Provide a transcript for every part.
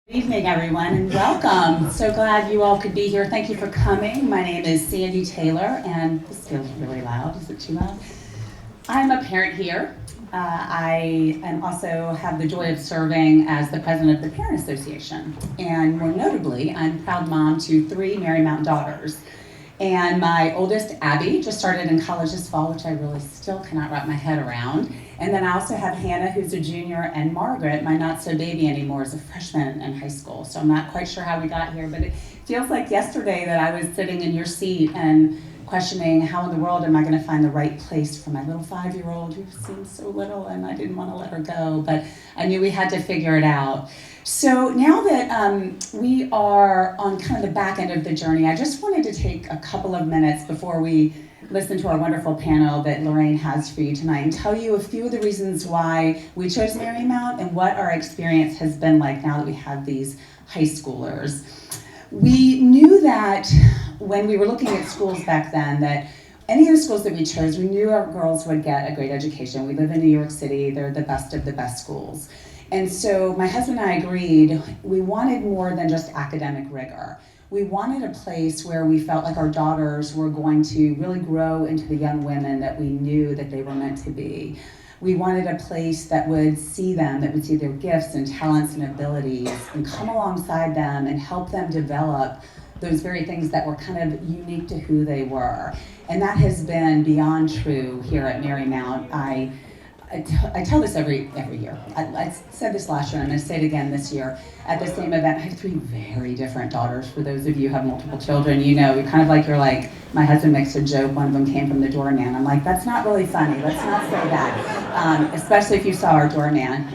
Good evening, everyone, and welcome. So glad you all could be here. Thank you for coming. My name is Sandy Taylor, and this feels really loud. Is it too loud? I'm a parent here. I am also have the joy of serving as the president of the Parent Association, and more notably, I'm proud mom to three Marymount daughters. And my oldest, Abby, just started in college this fall, which I really still cannot wrap my head around. And then I also have Hannah, who's a junior, and Margaret, my not-so-baby anymore, is a freshman in high school. So I'm not quite sure how we got here, but it feels like yesterday that I was sitting in your seat and questioning how in the world am I going to find the right place for my little 5-year-old who seems so little, and I didn't want to let her go, but I knew we had to figure it out. So now that we are on kind of the back end of the journey, I just wanted to take a couple of minutes before we listen to our wonderful panel that Lorraine has for you tonight and tell you a few of the reasons why we chose Marymount and what our experience has been like now that we have these high schoolers. We knew that when we were looking at schools back then that any of the schools that we chose, we knew our girls would get a great education. We live in New York City, they're the best of the best schools. And so my husband and I agreed we wanted more than just academic rigor. We wanted a place where we felt like our daughters were going to really grow into the young women that we knew that they were meant to be. We wanted a place that would see them, that would see their gifts and talents and abilities and come alongside them and help them develop those very things that were kind of unique to who they were. And that has been beyond true here at Marymount. I tell this every year. I said this last year, and I'm going to say it again this year. At the same event, I have three very different daughters. For those of you who have multiple children, you know, you're like, my husband makes a joke, one of them came from the doorman. I'm like, that's not really funny. Let's not say that, especially if you saw our doorman.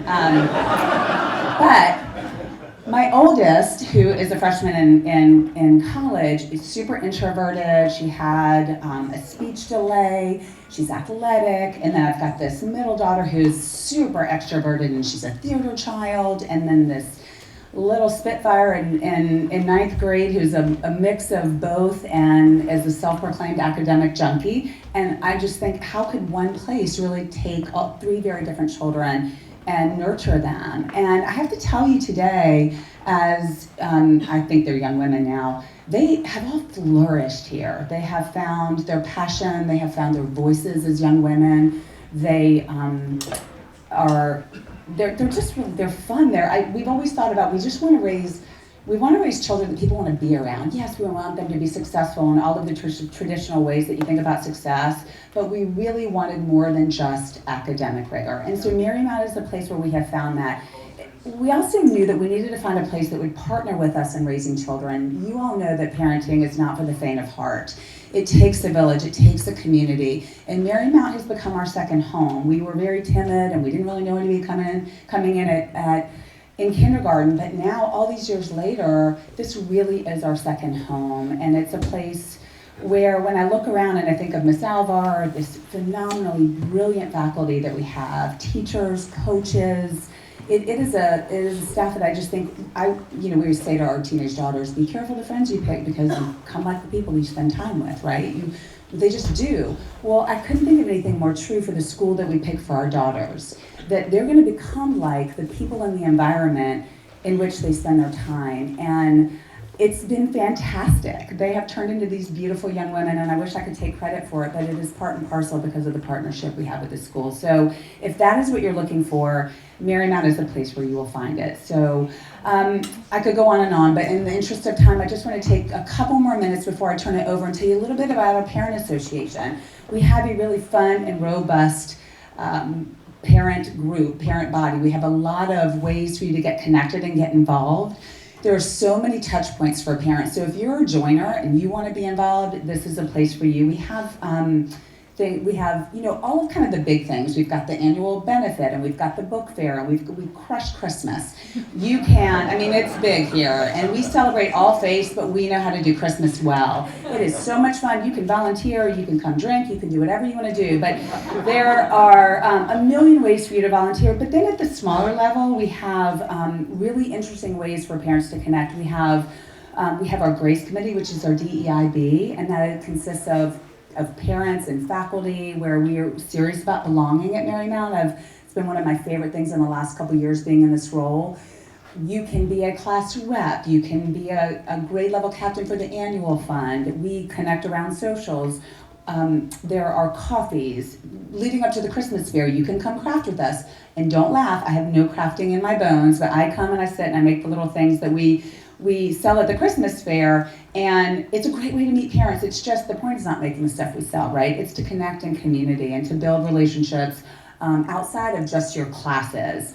But my oldest, who is a freshman in college, is super introverted. She had a speech delay. She's athletic. And then I've got this middle daughter who's super extroverted, and she's a theater child. And then this little spitfire in ninth grade who's a mix of both and is a self-proclaimed academic junkie. And I just think, how could one place really take all three very different children and nurture them? And I have to tell you today, as I think they're young women now, they have all flourished here. They have found their passion, they have found their voices as young women. They they're fun. We've always thought about, we want to raise children that people want to be around. Yes, we want them to be successful in all of the traditional ways that you think about success, but we really wanted more than just academic rigor. And so Marymount is the place where we have found that. We also knew that we needed to find a place that would partner with us in raising children. You all know that parenting is not for the faint of heart. It takes a village, it takes a community, and Marymount has become our second home. We were very timid and we didn't really know anybody coming in in kindergarten, but now, all these years later, this really is our second home, and it's a place where when I look around and I think of Miss Alvar, this phenomenally brilliant faculty that we have, teachers, coaches, it is a staff that I just think, we always say to our teenage daughters, be careful the friends you pick because you come like the people you spend time with, right? They just do. Well, I couldn't think of anything more true for the school that we pick for our daughters, that they're going to become like the people in the environment in which they spend their time. And it's been fantastic. They have turned into these beautiful young women, and I wish I could take credit for it, but it is part and parcel because of the partnership we have with the school. So if that is what you're looking for, Marymount is the place where you will find it. So I could go on and on, but in the interest of time, I just want to take a couple more minutes before I turn it over and tell you a little bit about our parent association. We have a really fun and robust parent group, parent body. We have a lot of ways for you to get connected and get involved. There are so many touch points for parents. So if you're a joiner and you want to be involved, this is a place for you. We have all of kind of the big things. We've got the annual benefit, and we've got the book fair, and we crush Christmas. It's big here, and we celebrate all faiths, but we know how to do Christmas well. It is so much fun. You can volunteer, you can come drink, you can do whatever you want to do, but there are a million ways for you to volunteer. But then at the smaller level, we have really interesting ways for parents to connect. We have our Grace Committee, which is our DEIB, and that consists of parents and faculty, where we are serious about belonging at Marymount. It's been one of my favorite things in the last couple of years being in this role. You can be a class rep. You can be a grade level captain for the annual fund. We connect around socials. There are coffees leading up to the Christmas fair. You can come craft with us. And don't laugh, I have no crafting in my bones, but I come and I sit and I make the little things that we sell at the Christmas fair, and it's a great way to meet parents. It's just, the point is not making the stuff we sell, right? It's to connect in community and to build relationships outside of just your classes.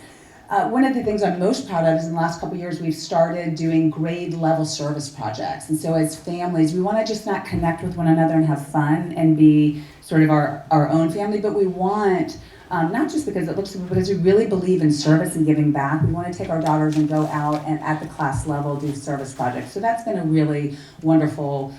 One of the things I'm most proud of is in the last couple of years, we've started doing grade level service projects. And so as families, we want to just not connect with one another and have fun and be sort of our own family, but we want, not just because it looks good, because we really believe in service and giving back. We want to take our daughters and go out and at the class level do service projects. So that's been a really wonderful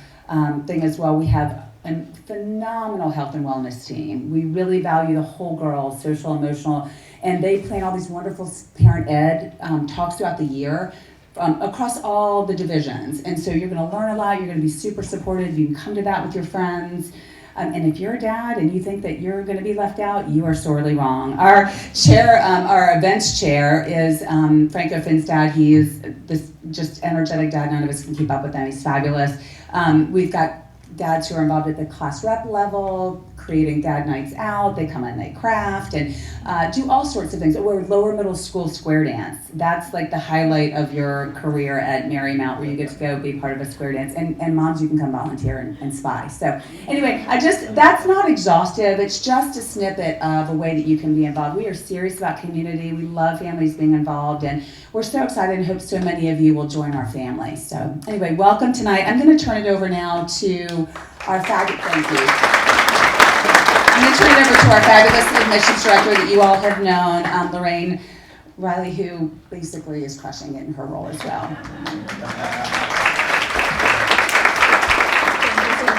thing as well. We have a phenomenal health and wellness team. We really value the whole girl, social, emotional, and they plan all these wonderful parent ed talks throughout the year across all the divisions. And so you're going to learn a lot. You're going to be super supportive. You can come to that with your friends. And if you're a dad and you think that you're going to be left out, you are sorely wrong. Our chair, our events chair is Franco Finn's dad. He is this just energetic dad. None of us can keep up with him. He's fabulous. We've got dads who are involved at the class rep level, creating dad nights out. They come in, they craft, and do all sorts of things. We're lower middle school square dance. That's like the highlight of your career at Marymount, where you get to go be part of a square dance. And moms, you can come volunteer and spy. So anyway, that's not exhaustive. It's just a snippet of a way that you can be involved. We are serious about community. We love families being involved, and we're so excited and hope so many of you will join our family. So anyway, welcome tonight. I'm going to turn it over now to our thank you. I'm going to turn it over to our fabulous admissions director that you all have known, Lorraine Riley, who basically is crushing it in her role as well.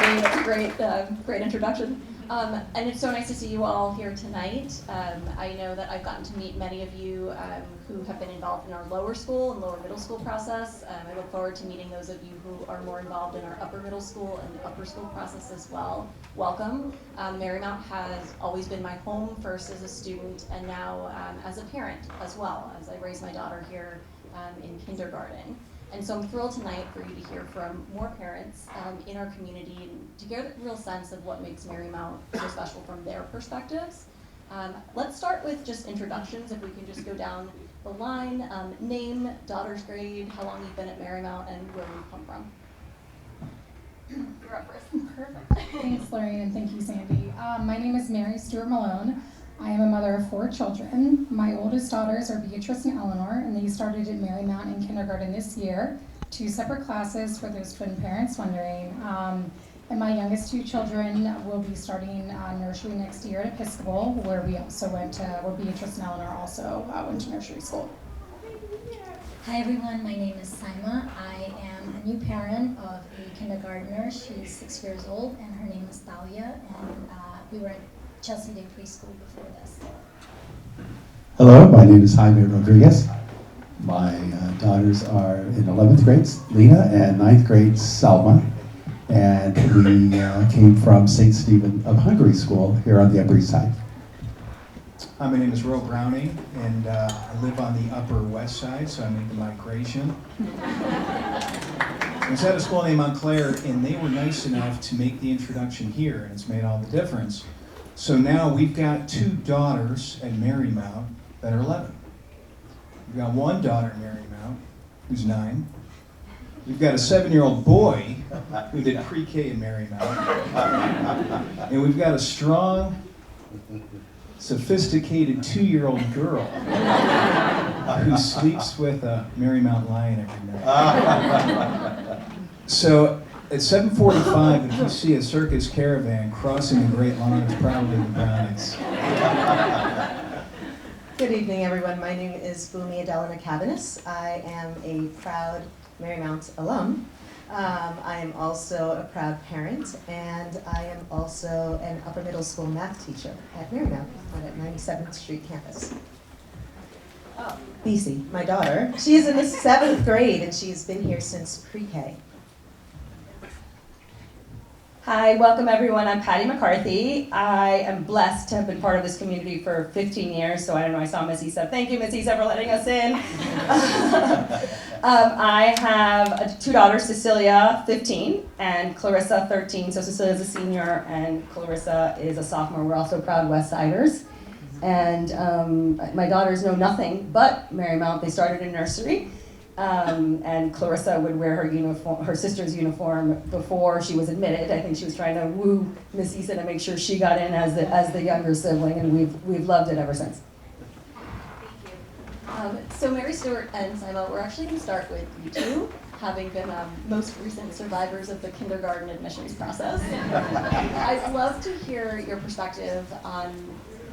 Thank you, great introduction. And it's so nice to see you all here tonight. I know that I've gotten to meet many of you who have been involved in our lower school and lower middle school process. I look forward to meeting those of you who are more involved in our upper middle school and upper school process as well. Welcome. Marymount has always been my home, first as a student and now as a parent as well, as I raise my daughter here in kindergarten. And so I'm thrilled tonight for you to hear from more parents in our community and to get a real sense of what makes Marymount so special from their perspectives. Let's start with just introductions, if we can just go down the line. Name, daughter's grade, how long you've been at Marymount, and where you come from. You're up first. Perfect. Thanks, Lorraine, and thank you, Sandy. My name is Mary Stewart Malone. I am a mother of 4 children. My oldest daughters are Beatrice and Eleanor, and they started at Marymount in kindergarten this year. 2 separate classes for those twin parents wondering. And my youngest 2 children will be starting nursery next year at Episcopal, where we also where Beatrice and Eleanor also went to nursery school. Hi everyone, my name is Saima. I am a new parent of a kindergartner. She's 6 years old and her name is Thalia, and we were at Chelsea Day Preschool before this. Hello, my name is Jaime Rodriguez. My daughters are in 11th grade, Lena, and 9th grade, Salma. And we came from St. Stephen of Hungary School here on the Upper East Side. Hi, my name is Ro Browning, and I live on the Upper West Side, so I made the migration. I was at a school named Montclair, and they were nice enough to make the introduction here, and it's made all the difference. So now we've got 2 daughters at Marymount that are 11. We've got 1 daughter at Marymount who's 9. We've got a 7-year-old boy who did pre-K in Marymount. And we've got a strong, sophisticated 2-year-old girl who sleeps with a Marymount lion every night. So at 7:45, if you see a circus caravan crossing the Great Lawn, it's probably the Brownings. Good evening, everyone. My name is Bumi Adelina Cavanis. I am a proud Marymount alum. I am also a proud parent, and I am also an upper middle school math teacher at Marymount at 97th Street campus. Bisi, my daughter, she's in the 7th grade, and she's been here since pre-K. Hi, welcome everyone. I'm Patty McCarthy. I am blessed to have been part of this community for 15 years. So I don't know, I saw Miss Isa. Thank you, Miss Isa, for letting us in. I have two daughters, Cecilia, 15, and Clarissa, 13. So Cecilia's a senior and Clarissa is a sophomore. We're also proud West Siders. And my daughters know nothing but Marymount. They started in nursery. And Clarissa would wear her uniform, her sister's uniform, before she was admitted. I think she was trying to woo Miss Isa to make sure she got in as the younger sibling, and we've loved it ever since. So Mary Stewart and Sima, we're actually going to start with you two, having been most recent survivors of the kindergarten admissions process. I'd love to hear your perspective on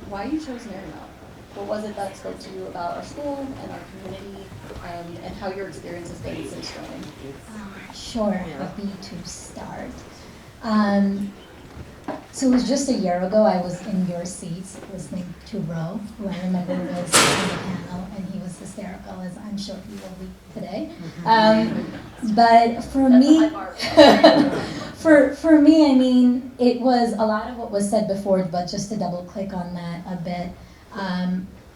why you chose Marymount. What was it that spoke to you about our school and our community, and how your experience has been since joining? Sure, happy to start. So it was just a year ago, I was in your seats listening to Ro, who I remember was on the panel, and he was hysterical, as I'm sure he will be today. But for me, for me, I mean, it was a lot of what was said before, but just to double click on that a bit.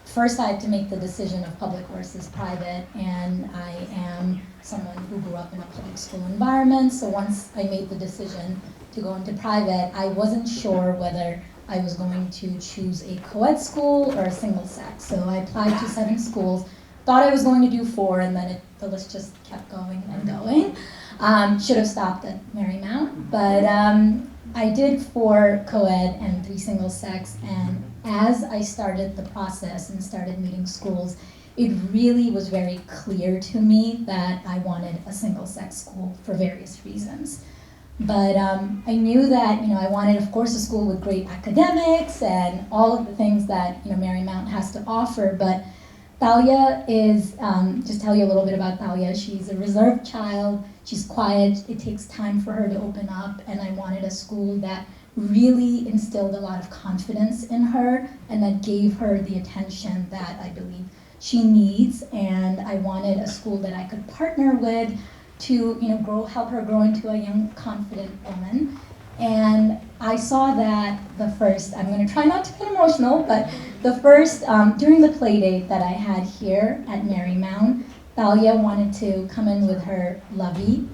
First, I had to make the decision of public versus private, and I am someone who grew up in a public school environment, so once I made the decision to go into private, I wasn't sure whether I was going to choose a co-ed school or a single sex. So I applied to 7 schools, thought I was going to do 4, and then the list just kept going and going. Should have stopped at Marymount, but I did 4 co-ed and 3 single sex, and as I started the process and started meeting schools, it really was very clear to me that I wanted a single sex school for various reasons. But I knew that I wanted, of course, a school with great academics and all of the things that Marymount has to offer. But Thalia is, just tell you a little bit about Thalia. She's a reserved child. She's quiet. It takes time for her to open up. And I wanted a school that really instilled a lot of confidence in her and that gave her the attention that I believe she needs. And I wanted a school that I could partner with to help her grow into a young, confident woman. And I saw that I'm going to try not to get emotional, but during the play date that I had here at Marymount, Thalia wanted to come in with her lovey,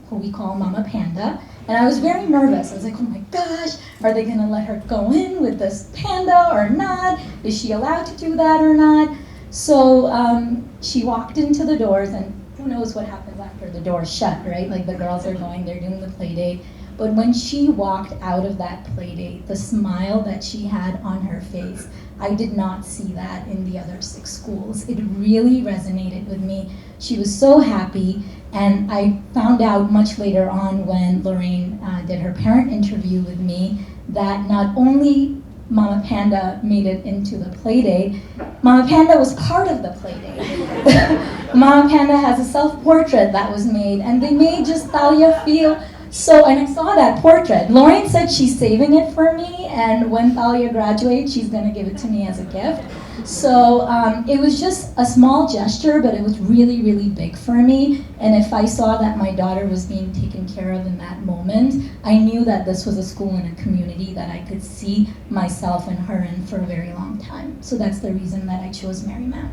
who we call Mama Panda. And I was very nervous. I was like, oh my gosh, are they going to let her go in with this panda or not? Is she allowed to do that or not? So she walked into the doors, and who knows what happens after the doors shut, right? Like the girls are they're doing the play date. But when she walked out of that play date, the smile that she had on her face, I did not see that in the other 6 schools. It really resonated with me. She was so happy, and I found out much later on when Lorraine did her parent interview with me that not only Mama Panda made it into the play date, Mama Panda was part of the play date. Mama Panda has a self-portrait that was made, and they made just Thalia feel so, and I saw that portrait. Lorraine said she's saving it for me, and when Thalia graduates, she's gonna give it to me as a gift. So it was just a small gesture, but it was really, really big for me. And if I saw that my daughter was being taken care of in that moment, I knew that this was a school and a community that I could see myself and her in for a very long time. So that's the reason that I chose Marymount.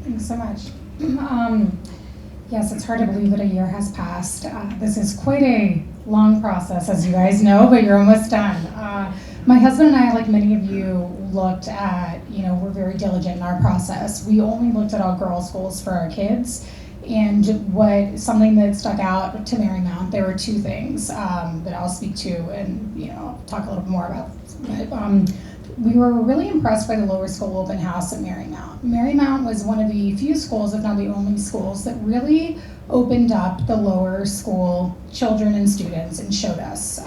Thanks so much. Yes, it's hard to believe that a year has passed. This is quite a long process, as you guys know, but you're almost done. My husband and I, like many of you, looked at, we're very diligent in our process. We only looked at all girls' schools for our kids. And something that stuck out to Marymount, there were 2 things that I'll speak to and, talk a little bit more about. We were really impressed by the lower school open house at Marymount. Marymount was one of the few schools, if not the only schools, that really opened up the lower school children and students and showed us.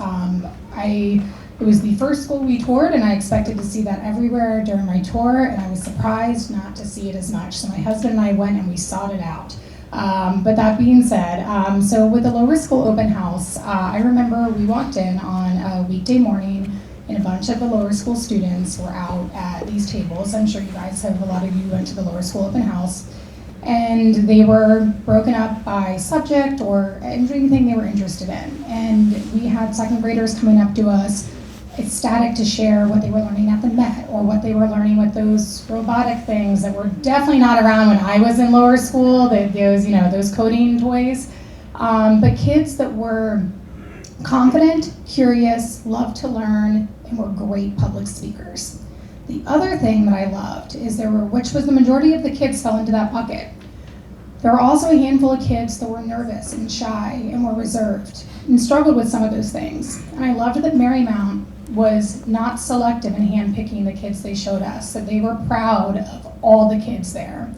It was the first school we toured, and I expected to see that everywhere during my tour, and I was surprised not to see it as much. So my husband and I went and we sought it out. But that being said, so with the lower school open house, I remember we walked in on a weekday morning, and a bunch of the lower school students were out at these tables. I'm sure you guys a lot of you went to the lower school open house. And they were broken up by subject or anything they were interested in. And we had second graders coming up to us, ecstatic to share what they were learning at the Met or what they were learning with those robotic things that were definitely not around when I was in lower school, those coding toys. But kids that were confident, curious, loved to learn, and were great public speakers. The other thing that I loved is which was the majority of the kids fell into that bucket. There were also a handful of kids that were nervous and shy and were reserved and struggled with some of those things. And I loved that Marymount was not selective in handpicking the kids they showed us, that they were proud of all the kids there.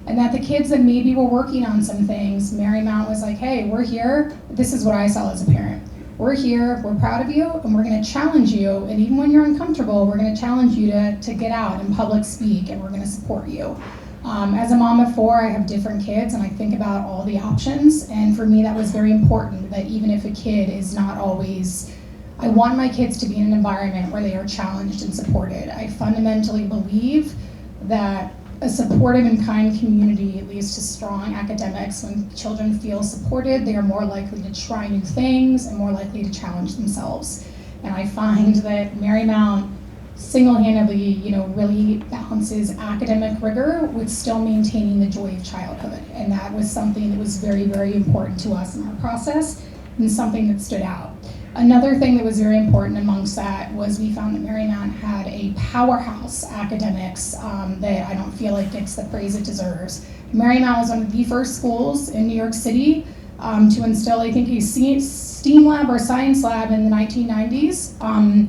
And that the kids that maybe were working on some things, Marymount was like, hey, we're here. This is what I saw as a parent. We're here, we're proud of you, and we're gonna challenge you. And even when you're uncomfortable, we're gonna challenge you to get out and public speak, and we're gonna support you. As a mom of 4, I have different kids, and I think about all the options. And for me, that was very important, that even if a kid is not always, I want my kids to be in an environment where they are challenged and supported. I fundamentally believe that a supportive and kind community leads to strong academics. When children feel supported, they are more likely to try new things and more likely to challenge themselves. And I find that Marymount single-handedly, really balances academic rigor with still maintaining the joy of childhood. And that was something that was very, very important to us in our process and something that stood out. Another thing that was very important amongst that was we found that Marymount had a powerhouse academics that I don't feel like gets the praise it deserves. Marymount was one of the first schools in New York City to instill, I think, a STEAM lab or science lab in the 1990s.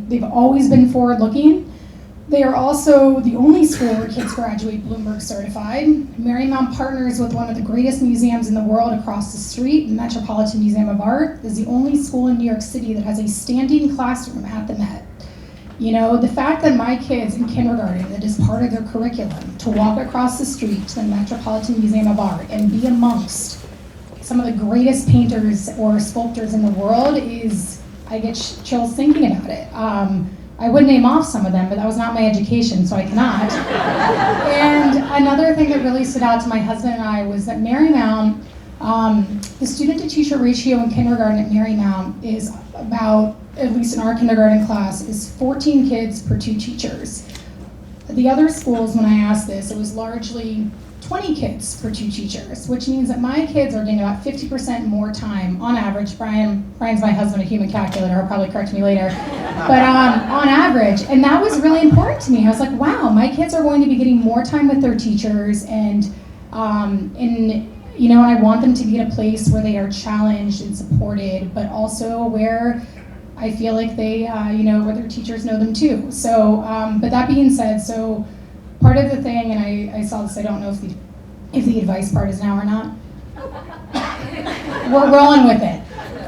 They've always been forward-looking. They are also the only school where kids graduate Bloomberg certified. Marymount partners with one of the greatest museums in the world across the street, the Metropolitan Museum of Art, is the only school in New York City that has a standing classroom at the Met. The fact that my kids in kindergarten, that is part of their curriculum, to walk across the street to the Metropolitan Museum of Art and be amongst some of the greatest painters or sculptors in the world I get chills thinking about it. I would name off some of them, but that was not my education, so I cannot. And another thing that really stood out to my husband and I was that Marymount, the student-to-teacher ratio in kindergarten at Marymount is about, at least in our kindergarten class, is 14 kids per 2 teachers. The other schools, when I asked this, it was largely 20 kids per 2 teachers, which means that my kids are getting about 50% more time on average. Brian's my husband, a human calculator, he'll probably correct me later. But on average, and that was really important to me. I was like, wow, my kids are going to be getting more time with their teachers, and I want them to be in a place where they are challenged and supported, but also where I feel like they, where their teachers know them too. So, but that being said, so part of the thing, and I saw this, I don't know if the advice part is now or not. We're rolling with it.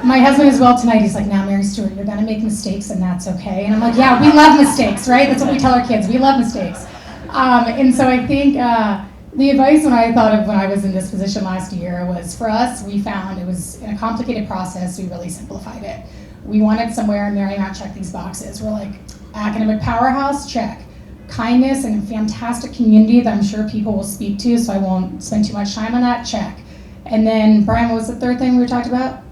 My husband as well tonight, he's like, now Mary Stewart, you're gonna make mistakes and that's okay. And I'm like, yeah, we love mistakes, right? That's what we tell our kids, we love mistakes. And so I think the advice when I thought of when I was in this position last year was, for us, we found it was in a complicated process, we really simplified it. We wanted somewhere in Marymount check these boxes. We're like, academic powerhouse, check. Kindness and a fantastic community that I'm sure people will speak to, so I won't spend too much time on that, check. And then, Brian, what was the third thing we talked about?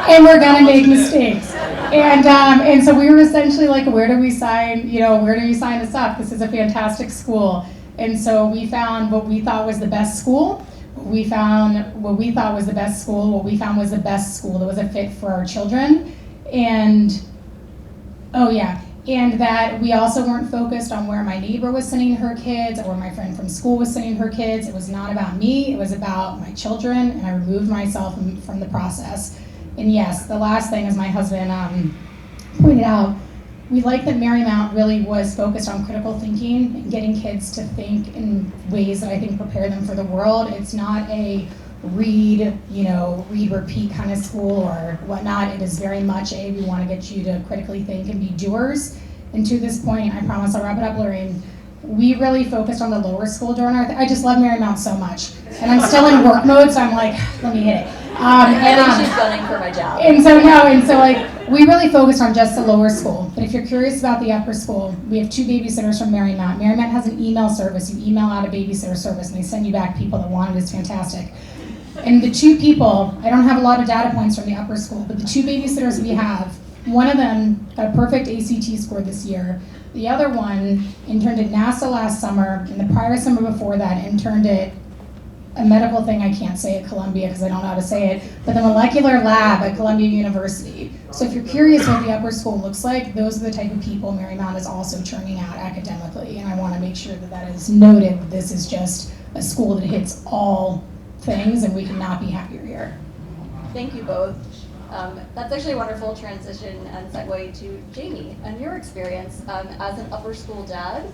And we're gonna make mistakes. And so we were essentially like, where do we sign this up? This is a fantastic school. And so we found what we thought was the best school. We found what we thought was the best school. What we found was the best school that was a fit for our children. And that we also weren't focused on where my neighbor was sending her kids or where my friend from school was sending her kids. It was not about me, it was about my children, and I removed myself from the process. And yes, the last thing, as my husband pointed out, we like that Marymount really was focused on critical thinking and getting kids to think in ways that I think prepare them for the world. It's not a read, repeat kind of school or whatnot. It is very much we want to get you to critically think and be doers. And to this point, I promise I'll wrap it up, Lorraine, we really focused on the lower school during I just love Marymount so much. And I'm still in work mode, so I'm like, let me hit it. I think she's gunning for my job. And so we really focused on just the lower school, but if you're curious about the upper school, we have 2 babysitters from Marymount. Marymount has an email service. You email out a babysitter service, and they send you back people that want it. It's fantastic. And the 2 people, I don't have a lot of data points from the upper school, but the 2 babysitters we have, one of them got a perfect ACT score this year. The other one interned at NASA last summer, and the prior summer before that interned at a medical thing I can't say at Columbia because I don't know how to say it, but the molecular lab at Columbia University. So if you're curious what the upper school looks like, those are the type of people Marymount is also churning out academically, and I want to make sure that that is noted. This is just a school that hits all things, and we could not be happier here. Thank you both. That's actually a wonderful transition and segue to Jamie and your experience as an upper school dad.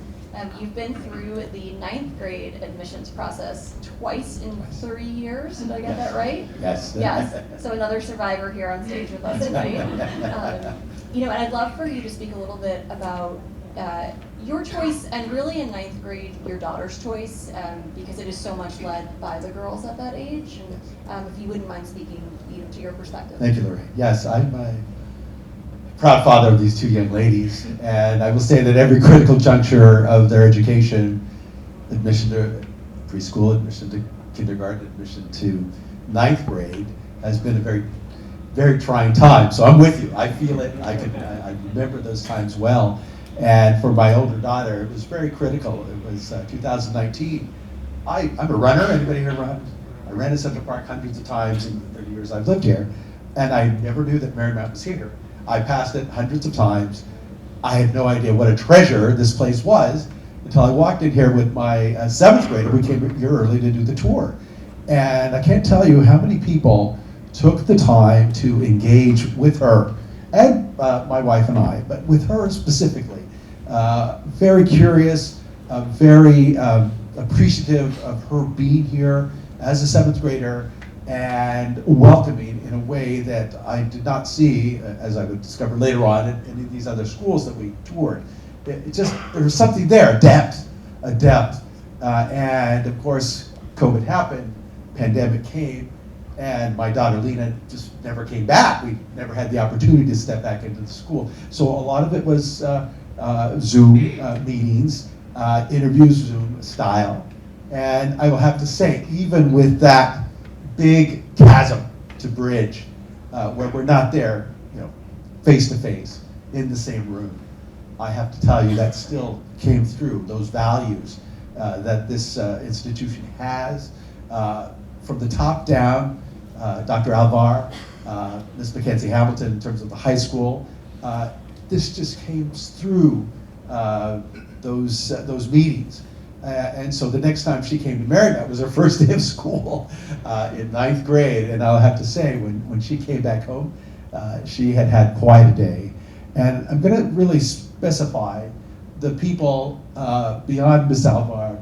You've been through the 9th grade admissions process twice in 3 years. Did I get that right? Yes. Yes. So another survivor here on stage with us tonight. And I'd love for you to speak a little bit about your choice, and really in 9th grade, your daughter's choice, because it is so much led by the girls at that age. And if you wouldn't mind speaking to your perspective. Thank you, Lorraine. Yes, I'm a proud father of these 2 young ladies, and I will say that every critical juncture of their education, admission to preschool, admission to kindergarten, admission to 9th grade, has been a very, very trying time. So I'm with you. I feel it. I remember those times well. And for my older daughter, it was very critical. It was 2019. I'm a runner. Anybody here run? I ran in Central Park hundreds of times in the 30 years I've lived here, and I never knew that Marymount was here. I passed it hundreds of times. I had no idea what a treasure this place was until I walked in here with my 7th grader. We came here early to do the tour. And I can't tell you how many people took the time to engage with her, and my wife and I, but with her specifically. Very curious, very appreciative of her being here as a 7th grader, and welcoming in a way that I did not see, as I would discover later on in any of these other schools that we toured. It just, there was something there, a depth. And of course, COVID happened, pandemic came, and my daughter Lena just never came back. We never had the opportunity to step back into the school. So a lot of it was Zoom meetings, interviews, Zoom style. And I will have to say, even with that big chasm to bridge, where we're not there, face to face in the same room, I have to tell you that still came through. Those values that this institution has, from the top down, Dr. Alvar, Ms. Mackenzie Hamilton, in terms of the high school, this just came through those meetings. And so the next time she came to Marymount, it was her first day of school in 9th grade. And I'll have to say, when she came back home, she had quite a day. And I'm going to really specify the people beyond Ms. Alvar,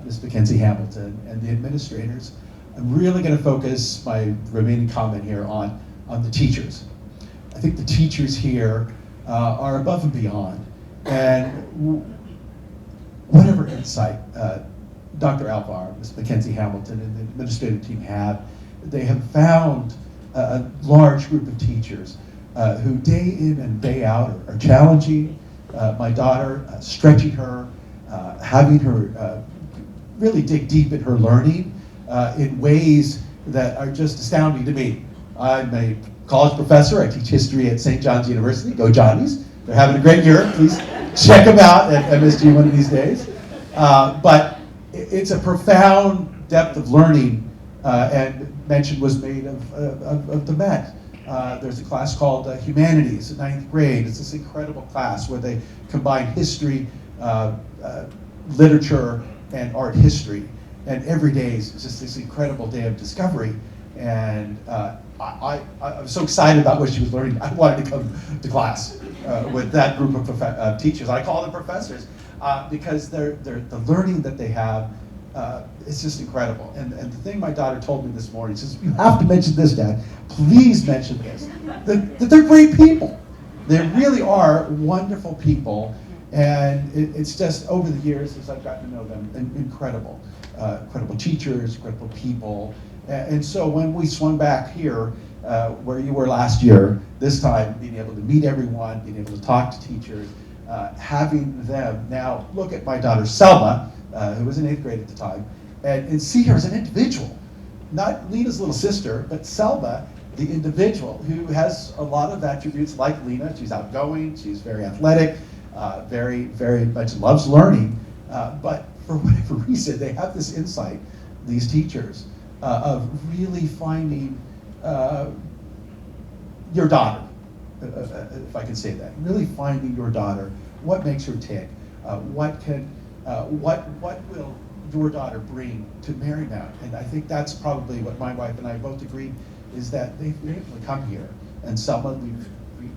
Ms. Mackenzie Hamilton, and the administrators. I'm really going to focus my remaining comment here on the teachers. I think the teachers here are above and beyond. And whatever insight Dr. Alvar, Ms. Mackenzie Hamilton, and the administrative team have, they have found a large group of teachers who day in and day out are challenging my daughter, stretching her, having her really dig deep in her learning in ways that are just astounding to me. I'm a college professor. I teach history at St. John's University. Go Johnnies. They're having a great year. Please check them out at MSG one of these days. But it's a profound depth of learning, and mention was made of the Met. There's a class called Humanities at 9th grade. It's this incredible class where they combine history, literature, and art history. And every day is just this incredible day of discovery. And I was so excited about what she was learning. I wanted to come to class with that group of teachers. I call them professors because the learning that they have, it's just incredible. And the thing my daughter told me this morning, she says, "You have to mention this, Dad. Please mention this. That they're great people. They really are wonderful people." And it's just over the years, as I've gotten to know them, incredible. Incredible teachers, incredible people. And so when we swung back here where you were last year, this time being able to meet everyone, being able to talk to teachers, having them now look at my daughter Selma, who was in 8th grade at the time, and see her as an individual. Not Lena's little sister, but Selma, the individual, who has a lot of attributes like Lena. She's outgoing, she's very athletic, very, very much loves learning, but for whatever reason, they have this insight, these teachers, of really finding your daughter, if I can say that, really finding your daughter, what makes her tick, what will your daughter bring to Marymount. And I think that's probably what my wife and I both agreed, is that they've been able to come here, and Selma, we're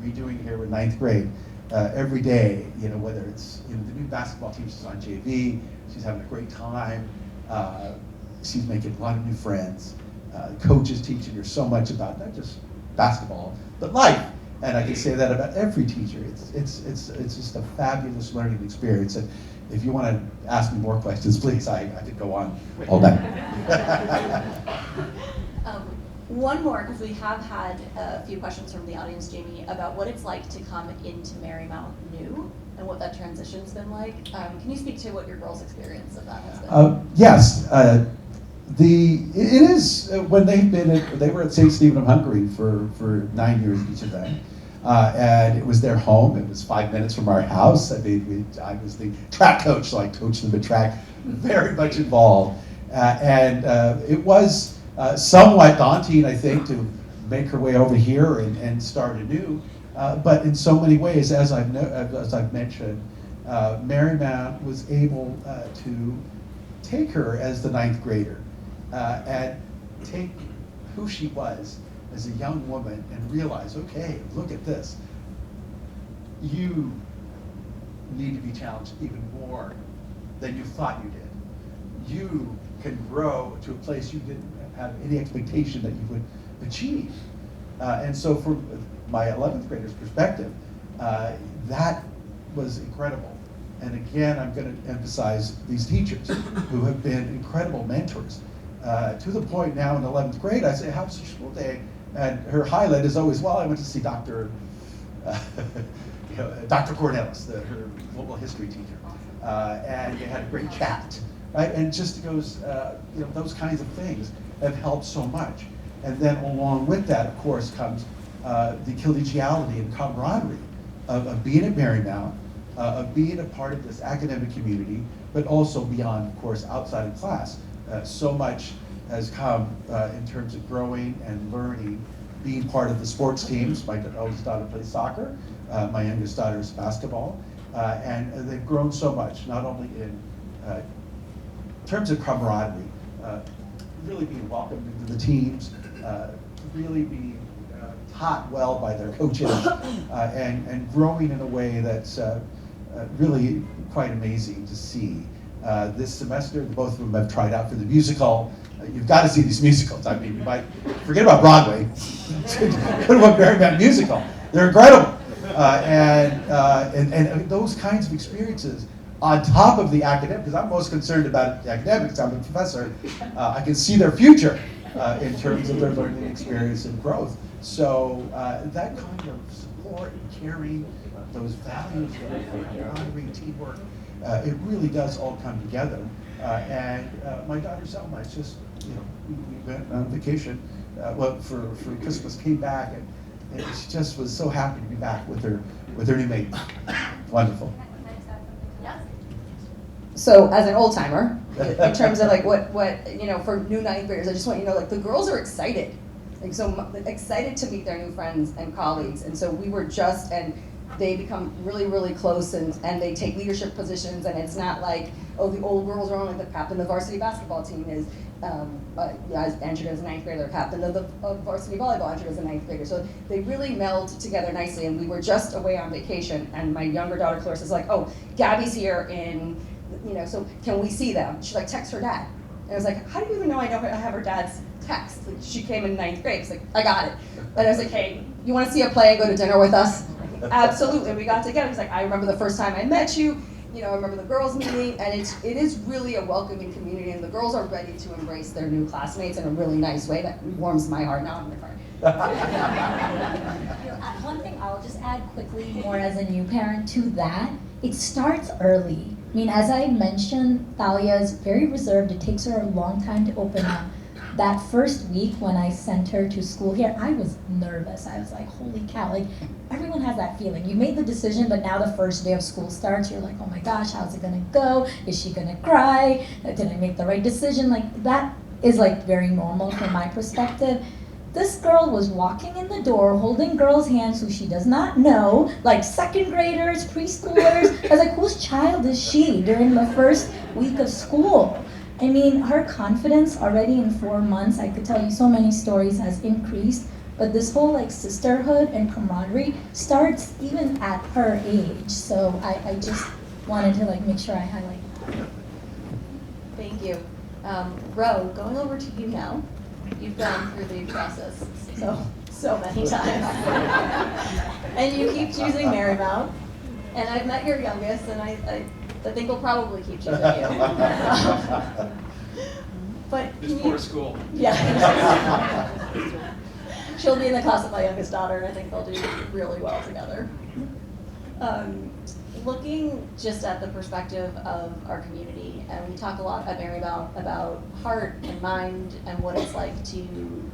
redoing here in 9th grade, every day, whether it's, the new basketball team, she's on JV, she's having a great time, she's making a lot of new friends, coaches teaching her so much about not just basketball, but life. And I can say that about every teacher. It's just a fabulous learning experience. And if you want to ask me more questions, please, I could go on all night. One more, because we have had a few questions from the audience, Jamie, about what it's like to come into Marymount new and what that transition's been like. Can you speak to what your girls' experience of that has been? Yes. It is, when they were at St. Stephen of Hungary for 9 years, each of them. And it was their home. It was 5 minutes from our house. I mean, I was the track coach, so I coached them at track, very much involved. And it was somewhat daunting, I think, to make her way over here and start anew. But in so many ways, as I've mentioned, Marymount was able to take her as the 9th grader and take who she was as a young woman and realize, okay, look at this. You need to be challenged even more than you thought you did. You can grow to a place you didn't have any expectation that you would achieve. And so from my 11th grader's perspective, that was incredible. And again, I'm going to emphasize these teachers who have been incredible mentors. To the point now in 11th grade, I say, how was your school day? And her highlight is always, well, I went to see Dr. Cornelis, her global history teacher. And they had a great chat, right? And it just goes, those kinds of things have helped so much. And then along with that, of course, comes the collegiality and camaraderie of being at Marymount, of being a part of this academic community, but also beyond, of course, outside of class. So much has come in terms of growing and learning, being part of the sports teams. My oldest daughter plays soccer, my youngest daughter is basketball, and they've grown so much, not only in terms of camaraderie, really being welcomed into the teams, really being taught well by their coaches, and growing in a way that's really quite amazing to see. This semester, both of them have tried out for the musical. You've got to see these musicals. I mean, you might forget about Broadway. Go to a Marymount musical. They're incredible. And those kinds of experiences on top of the academic, because I'm most concerned about the academics, I'm a professor, I can see their future in terms of their learning experience and growth. So that kind of support and caring, those values of camaraderie, teamwork, it really does all come together. And my daughter Selma, it's just, we went on vacation, for Christmas, came back, and she just was so happy to be back with her new mate. Wonderful. So as an old timer, in terms of like what for new 9th graders, I just want you to know, like, the girls are excited, like so excited to meet their new friends and colleagues, and so we were just, and they become really, really close, and they take leadership positions, and it's not like, oh, the old girls are only, like, the captain of the varsity basketball team is entered as a 9th grader, captain of the varsity volleyball entered as a 9th grader. So they really meld together nicely, and we were just away on vacation, and my younger daughter Clarissa is like, oh, Gabby's here in, so can we see them? She texts her dad. And I was like, how do you even know I have her dad's text? Like, she came in 9th grade. It's like, I got it. And I was like, hey, you want to see a play and go to dinner with us? Absolutely. We got together. He's like, I remember the first time I met you. I remember the girls meeting, and it is really a welcoming community, and the girls are ready to embrace their new classmates in a really nice way that warms my heart. Now I'm gonna cry. One thing I'll just add quickly, more as a new parent to that, it starts early. I mean, as I mentioned, Thalia is very reserved. It takes her a long time to open up. That first week when I sent her to school here, I was nervous. I was like, holy cow, like everyone has that feeling. You made the decision, but now the first day of school starts, you're like, oh my gosh, how's it gonna go? Is she gonna cry? Did I make the right decision? Like that is like very normal from my perspective. This girl was walking in the door, holding girls' hands who she does not know, like second graders, preschoolers. I was like, whose child is she during the first week of school? I mean, her confidence already in 4 months, I could tell you so many stories, has increased. But this whole like sisterhood and camaraderie starts even at her age. So I just wanted to like make sure I highlight that. Thank you. Ro, going over to you now. You've gone through the process so many times. And you keep choosing Marymount. And I've met your youngest, and I think we'll probably keep choosing you. But Just for school. Yeah. She'll be in the class with my youngest daughter, and I think they'll do really well together. Looking just at the perspective of our community, and we talk a lot at Marymount about heart and mind and what it's like to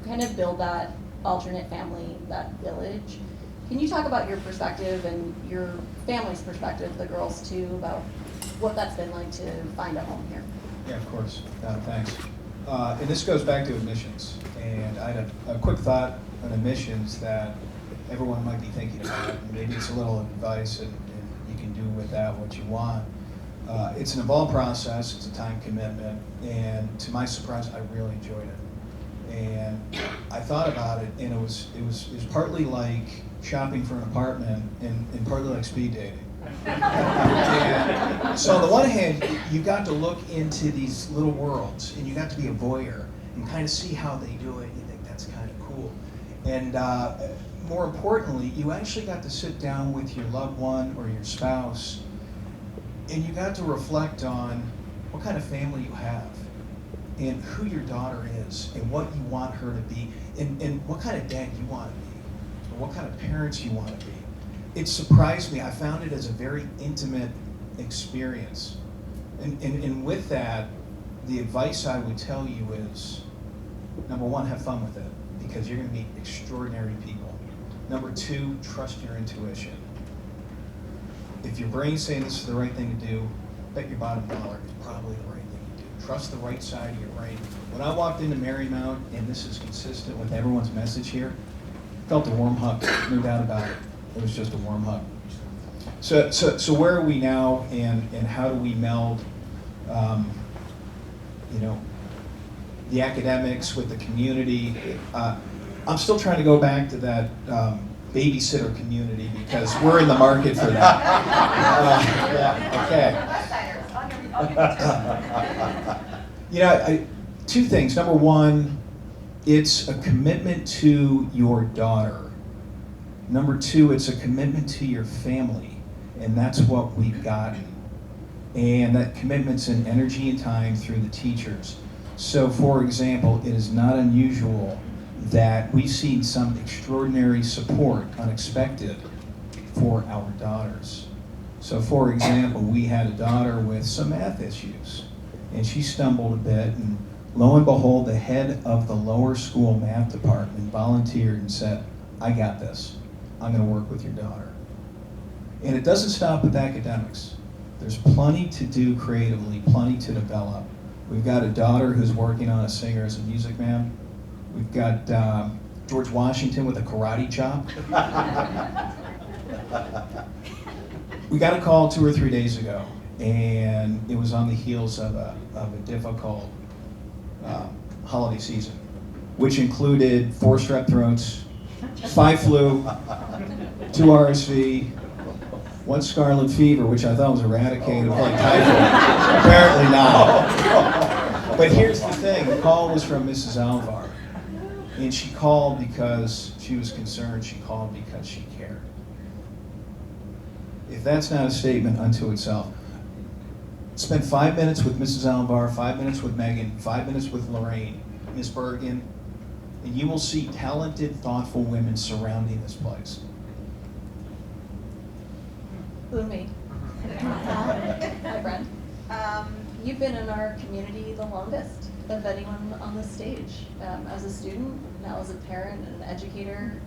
kind of build that alternate family, that village. Can you talk about your perspective and your family's perspective, the girls too, about what that's been like to find a home here? Yeah, of course. Thanks. And this goes back to admissions. And I had a quick thought on admissions that everyone might be thinking about. Maybe it's a little advice, and you can do with that what you want. It's an involved process. It's a time commitment. And to my surprise, I really enjoyed it. And I thought about it, and it was partly like shopping for an apartment and partly like speed dating. And so on the one hand, you got to look into these little worlds, and you got to be a voyeur and kind of see how they do it. You think that's kind of cool. And more importantly, you actually got to sit down with your loved one or your spouse, and you got to reflect on what kind of family you have, and who your daughter is, and what you want her to be, and what kind of dad you want to be, or what kind of parents you want to be. It surprised me. I found it as a very intimate experience. And with that, the advice I would tell you is, number one, have fun with it, because you're going to meet extraordinary people. Number two, trust your intuition. If your brain's saying this is the right thing to do, bet your bottom dollar it's probably the right thing to do. Trust the right side of your brain. When I walked into Marymount, and this is consistent with everyone's message here, felt a warm hug, no doubt about it. It was just a warm hug. So where are we now, and how do we meld, the academics with the community? I'm still trying to go back to that babysitter community, because we're in the market for that. Okay. Two things. Number one, it's a commitment to your daughter. Number two, it's a commitment to your family, and that's what we've gotten. And that commitment's in energy and time through the teachers. So, for example, it is not unusual that we've seen some extraordinary support, unexpected, for our daughters. So, for example, we had a daughter with some math issues, and she stumbled a bit, and lo and behold, the head of the lower school math department volunteered and said, I got this. I'm going to work with your daughter. And it doesn't stop with academics. There's plenty to do creatively, plenty to develop. We've got a daughter who's working on a singer as a music man. We've got George Washington with a karate chop. We got a call 2 or 3 days ago, and it was on the heels of a difficult holiday season, which included 4 strep throats, 5 flu, 2 RSV, 1 scarlet fever, which I thought was eradicated like typhoid. Apparently not. But here's the thing, the call was from Mrs. Alvar. And she called because she was concerned, she called because she cared. If that's not a statement unto itself. spend 5 minutes with Mrs. Alvar, 5 minutes with Megan, 5 minutes with Lorraine, Ms. Bergen, and you will see talented, thoughtful women surrounding this place. Boomy. Hi, Brent. You've been in our community the longest of anyone on this stage. As a student, now as a parent and an educator,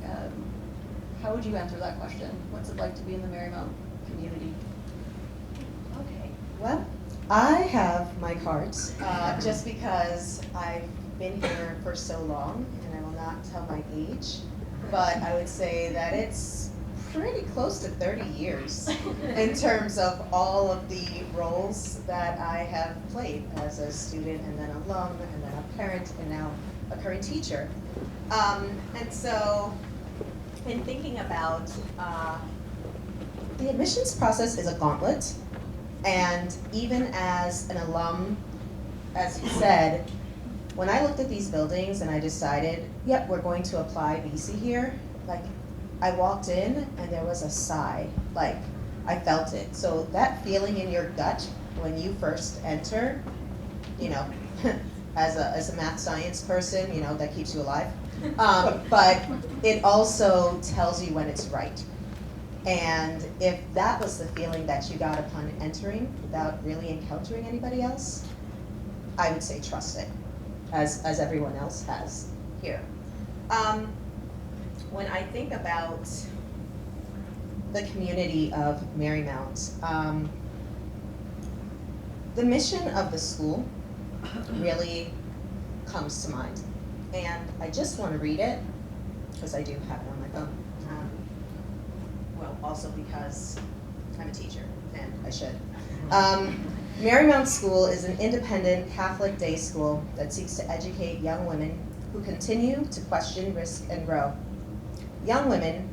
how would you answer that question? What's it like to be in the Marymount community? Okay, well, I have my cards, just because I've been here for so long, and I will not tell my age, but I would say that it's pretty close to 30 years in terms of all of the roles that I have played as a student and then alum and then a parent and now a current teacher. And so in thinking about the admissions process is a gauntlet, and even as an alum, as he said, when I looked at these buildings and I decided, yep, we're going to apply BC here, like, I walked in and there was a sigh, like, I felt it. So that feeling in your gut when you first enter, you know, as a math science person, you know, that keeps you alive. But it also tells you when it's right. And if that was the feeling that you got upon entering without really encountering anybody else, I would say trust it, as everyone else has here. When I think about the community of Marymount, the mission of the school really comes to mind. And I just want to read it, because I do have it on my phone. Well, also because I'm a teacher, and I should. Marymount School is an independent Catholic day school that seeks to educate young women who continue to question, risk, and grow. Young women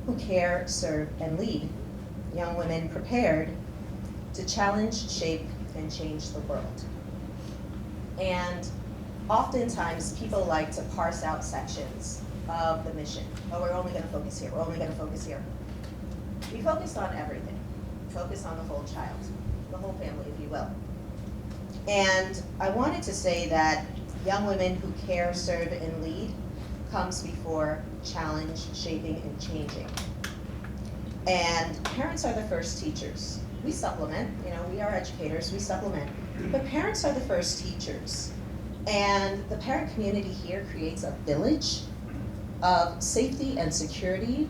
who care, serve, and lead. Young women prepared to challenge, shape, and change the world. And oftentimes people like to parse out sections of the mission. Oh, we're only going to focus here, we're only going to focus here. We focused on everything. Focus on the whole child, the whole family, if you will. And I wanted to say that young women who care, serve, and lead comes before challenge, shaping, and changing. And parents are the first teachers. We supplement, you know, we are educators, we supplement. But parents are the first teachers. And the parent community here creates a village of safety and security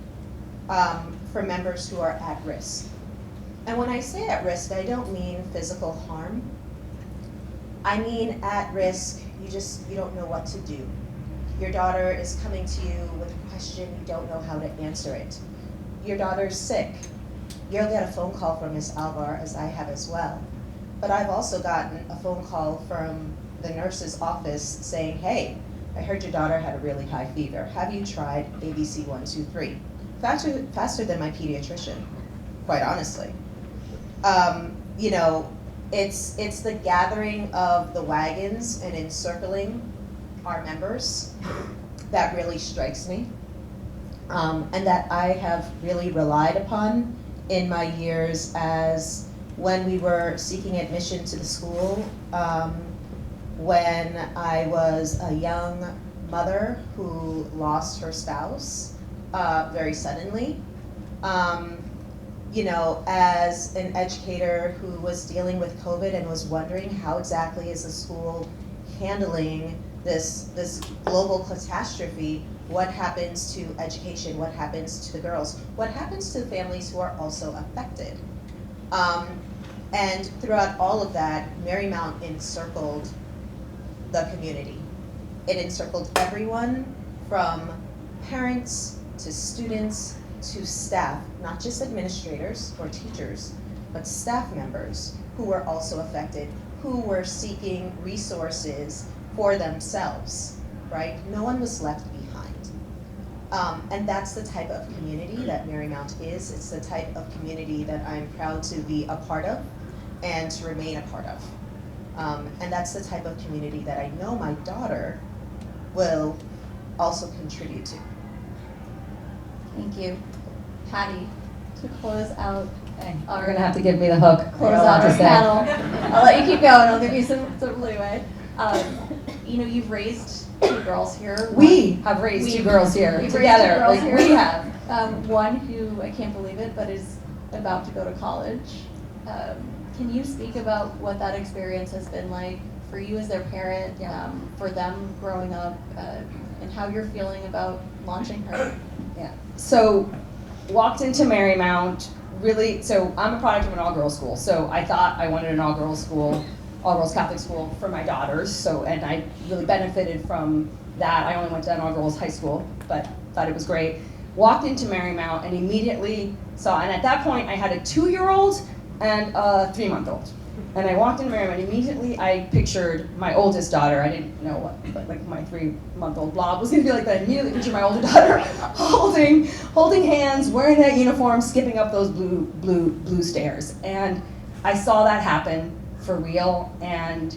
for members who are at risk. And when I say at risk, I don't mean physical harm. I mean at risk, you don't know what to do. Your daughter is coming to you with a question, you don't know how to answer it. Your daughter's sick. You'll get a phone call from Ms. Alvar, as I have as well. But I've also gotten a phone call from the nurse's office saying, hey, I heard your daughter had a really high fever. Have you tried ABC 123? Faster than my pediatrician, quite honestly. You know, it's the gathering of the wagons and encircling our members that really strikes me, and that I have really relied upon in my years as when we were seeking admission to the school, when I was a young mother who lost her spouse very suddenly. You know, as an educator who was dealing with COVID and was wondering how exactly is the school handling this global catastrophe, what happens to education, what happens to the girls, what happens to the families who are also affected. And throughout all of that, Marymount encircled the community. It encircled everyone from parents to students to staff, not just administrators or teachers, but staff members who were also affected, who were seeking resources for themselves, right? No one was left behind. And that's the type of community that Marymount is. It's the type of community that I'm proud to be a part of and to remain a part of. And that's the type of community that I know my daughter will also contribute to. Thank you. Patty, to close out You're gonna have to give me the hook. close out our panel. I'll let you keep going. I'll give you some leeway. You know, you've raised 2 girls here. We have raised 2 girls here We've together. raised 2 girls We here. have. One who, I can't believe it, but is about to go to college. Can you speak about what that experience has been like for you as their parent, for them growing up, and how you're feeling about launching her? Yeah. So, walked into Marymount. Really, so I'm a product of an all-girls school. So I thought I wanted an all-girls school, all-girls Catholic school for my daughters. So, and I really benefited from that. I only went to an all-girls high school, but thought it was great. Walked into Marymount and immediately saw, and at that point I had a 2-year-old and a 3-month-old. And I walked into Marymount, immediately I pictured my oldest daughter. I didn't know what like my 3-month-old blob was gonna be like, but I immediately pictured my older daughter holding hands, wearing that uniform, skipping up those blue stairs. And I saw that happen for real, and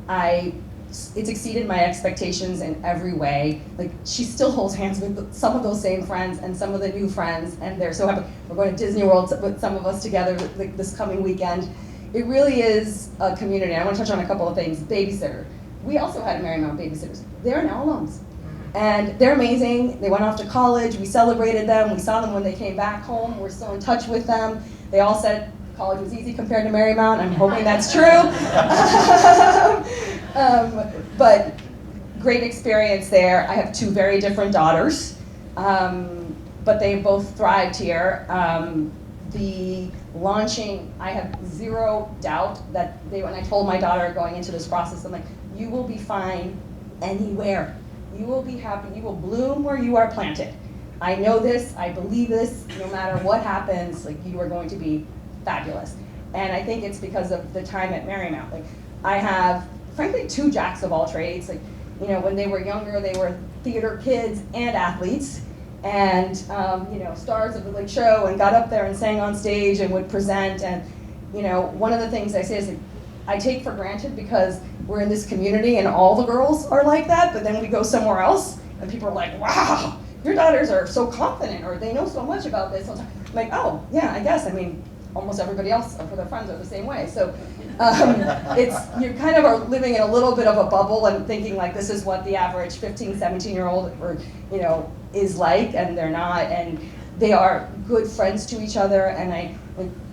it's exceeded my expectations in every way. Like, she still holds hands with some of those same friends and some of the new friends, and they're so happy. We're going to Disney World with some of us together this coming weekend. It really is a community. I want to touch on a couple of things. Babysitter. We also had Marymount babysitters. They're now alums. And they're amazing. They went off to college. We celebrated them. We saw them when they came back home. We're still in touch with them. They all said college was easy compared to Marymount. I'm hoping that's true. But great experience there. I have 2 very different daughters, but they both thrived here. The launching, I have 0 doubt that when I told my daughter going into this process, I'm like, you will be fine anywhere. You will be happy. You will bloom where you are planted. I know this. I believe this. No matter what happens, like, you are going to be fabulous. And I think it's because of the time at Marymount. Like, I have, frankly, 2 jacks of all trades. Like, you know, when they were younger, they were theater kids and athletes, and you know, stars of the like show, and got up there and sang on stage and would present. And you know, one of the things I say is, like, I take for granted because we're in this community and all the girls are like that, but then we go somewhere else and people are like, wow, your daughters are so confident, or they know so much about this. I'm like, oh yeah, I guess. I mean, almost everybody else for their friends are the same way. So you kind of are living in a little bit of a bubble and thinking like this is what the average 15, 17-year-old or you know is like, and they're not. And they are good friends to each other. And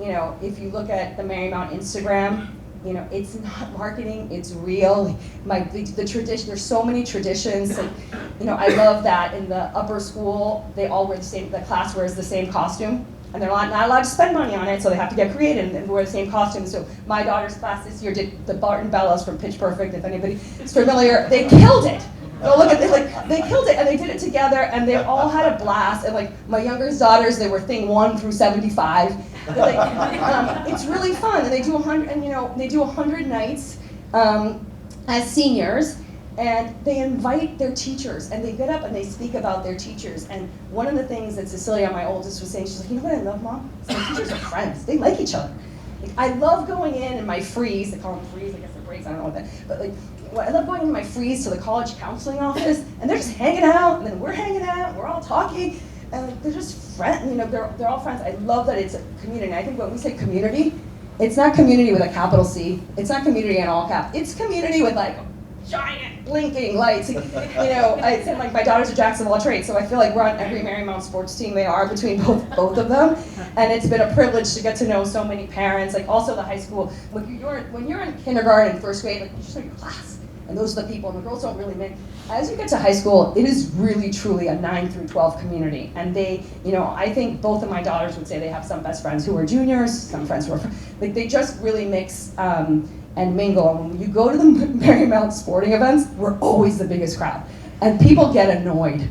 you know, if you look at the Marymount Instagram, you know, it's not marketing, it's real. The tradition, there's so many traditions. And, you know, I love that in the upper school, they all wear the class wears the same costume. And they're not allowed to spend money on it, so they have to get creative and wear the same costume. So my daughter's class this year did the Bart and Bellas from Pitch Perfect, if anybody is familiar. They killed it. Oh, look at it, like, they killed it, and they did it together, and they all had a blast. And like my youngest daughters, they were thing 1 through 75. Like, it's really fun, and they do 100, and you know, they do 100 nights as seniors. And they invite their teachers, and they get up and they speak about their teachers. And one of the things that Cecilia, my oldest, was saying, she's like, you know what I love, Mom? My teachers are friends. They like each other. Like, I love going in my freeze. They call them freeze. I guess they're breaks. I don't know what that. But like, I love going in my freeze to the college counseling office, and they're just hanging out, and then we're hanging out, and we're all talking, and like, they're just friends. You know, they're all friends. I love that it's a community. I think when we say community, it's not community with a capital C. It's not community in all caps. It's community with like giant blinking lights. You know, I said like my daughters are jacks of all trades, so I feel like we're on every Marymount sports team they are between both of them, and it's been a privilege to get to know so many parents. Like also the high school, when you're in kindergarten, 1st grade, like you just know your class, and those are the people, and the girls don't really make. As you get to high school, it is really truly a 9 through 12 community, and they, you know, I think both of my daughters would say they have some best friends who are juniors, some friends who are like they just really mix. And mingle. And when you go to the Marymount sporting events, we're always the biggest crowd. And people get annoyed.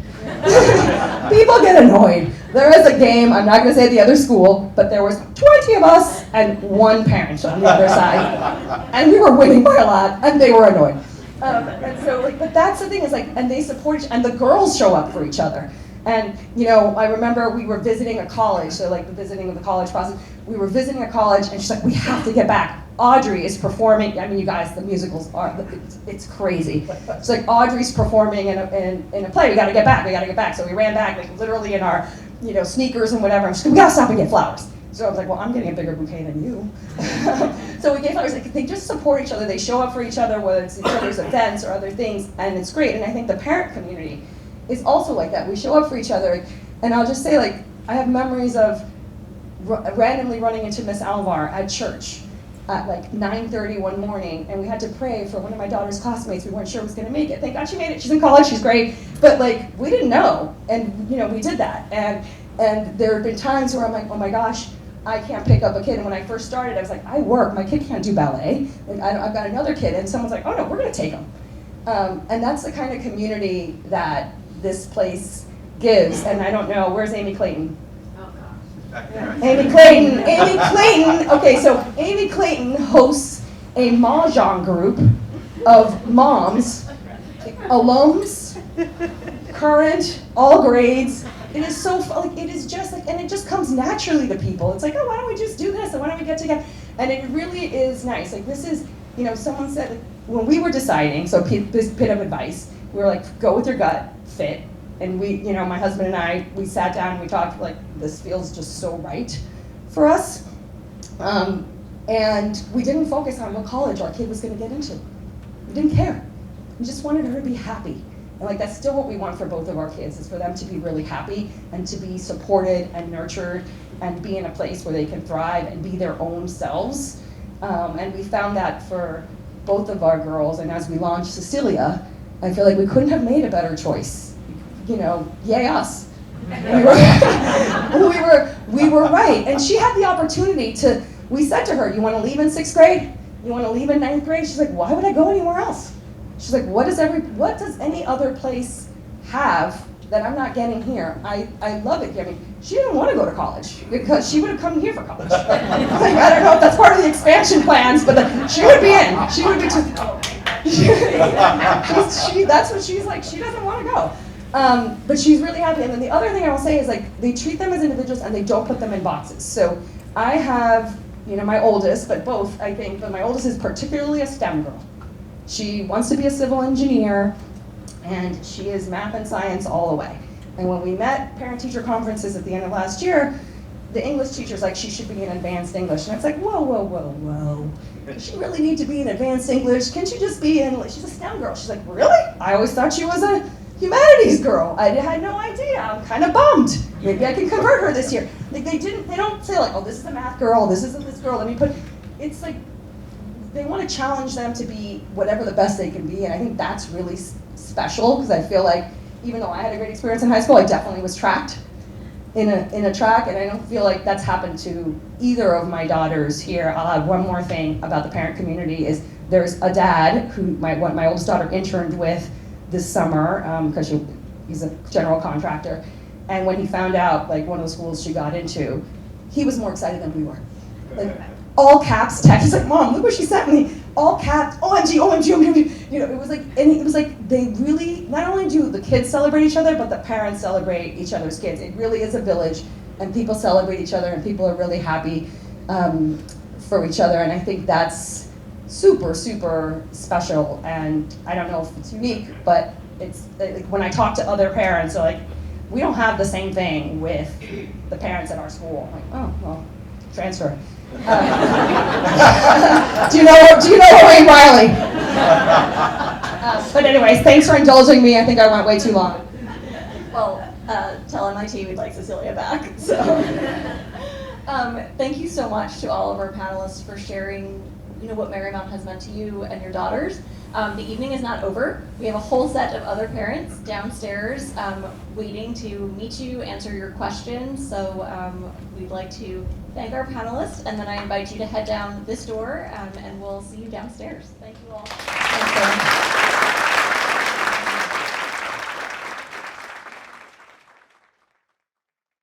People get annoyed. There is a game, I'm not gonna say the other school, but there was 20 of us and 1 parent on the other side. And we were winning by a lot, and they were annoyed. And so, like, but that's the thing, is like, and they support, and the girls show up for each other. And, you know, I remember we were visiting a college, so like the visiting of the college process, we were visiting a college, and she's like, we have to get back. Audrey is performing, I mean, you guys, the musicals are, it's crazy. It's like Audrey's performing in a play, we gotta get back. So we ran back, like literally in our, you know, sneakers and whatever. I'm just like, we gotta stop and get flowers. So I was like, well, I'm getting a bigger bouquet than you. So we gave flowers. Like, they just support each other. They show up for each other, whether it's each other's events or other things, and it's great. And I think the parent community is also like that. We show up for each other. And I'll just say, like, I have memories of randomly running into Miss Alvar at church at like 9:30 one morning, and we had to pray for one of my daughter's classmates. We weren't sure was going to make it. Thank God she made it. She's in college. She's great. But like, we didn't know, and we did that. And there have been times where I'm like, oh my gosh, I can't pick up a kid. And when I first started, I was like, I work. My kid can't do ballet. Like, I've got another kid, and someone's like, oh no, we're going to take him. And that's the kind of community that this place gives. And I don't know, where's Amy Clayton? Amy Clayton. Okay, so Amy Clayton hosts a mahjong group of moms, alums, current, all grades. It is so fun. Like, it is just like, and it just comes naturally to people. It's like, oh, why don't we just do this? And why don't we get together? And it really is nice. Like, this is, someone said when we were deciding. So this bit of advice, we were like, go with your gut, fit. And we, my husband and I, we sat down and we talked, like, this feels just so right for us. And we didn't focus on what college our kid was going to get into. We didn't care. We just wanted her to be happy. And like, that's still what we want for both of our kids, is for them to be really happy and to be supported and nurtured and be in a place where they can thrive and be their own selves. And we found that for both of our girls. And as we launched Cecilia, I feel like we couldn't have made a better choice. Yay us. We were right. And she had the opportunity we said to her, you want to leave in 6th grade? You want to leave in 9th grade? She's like, why would I go anywhere else? She's like, what does any other place have that I'm not getting here? I love it. I mean, she didn't want to go to college because she would have come here for college. Like, I don't know if that's part of the expansion plans, but she would be in. She would be that's what she's like. She doesn't want to go. But she's really happy. And then the other thing I will say is, like, they treat them as individuals and they don't put them in boxes. So I have, my oldest, but both, I think, but my oldest is particularly a STEM girl. She wants to be a civil engineer, and she is math and science all the way. And when we met parent-teacher conferences at the end of last year, the English teacher's like, she should be in advanced English. And it's like, whoa. Does she really need to be in advanced English? Can't she just be in, she's a STEM girl. She's like, really? I always thought she was a humanities girl. I had no idea. I'm kind of bummed. Maybe I can convert her this year. Like, they don't say, like, oh, this is the math girl, this isn't this girl. It's like, they want to challenge them to be whatever the best they can be. And I think that's really special, because I feel like, even though I had a great experience in high school, I definitely was tracked in a track, and I don't feel like that's happened to either of my daughters here. I'll add one more thing about the parent community is there's a dad who my oldest daughter interned with this summer, because he's a general contractor, and when he found out, like, one of the schools she got into, he was more excited than we were. Like, all caps text. He's like, Mom, look what she sent me. All caps, OMG, OMG, OMG. It was like they really, not only do the kids celebrate each other, but the parents celebrate each other's kids. It really is a village, and people celebrate each other, and people are really happy for each other. And I think that's super, super special. And I don't know if it's unique, but it's like, when I talk to other parents, they're like, we don't have the same thing with the parents at our school. I'm like, oh, well, transfer. Do you know Wayne Riley? But anyways, thanks for indulging me. I think I went way too long. Well, tell MIT we'd like Cecilia back. So, thank you so much to all of our panelists for sharing, what Marymount has meant to you and your daughters. The evening is not over. We have a whole set of other parents downstairs waiting to meet you, answer your questions. So we'd like to thank our panelists, and then I invite you to head down this door, and we'll see you downstairs. Thank you all. Thanks,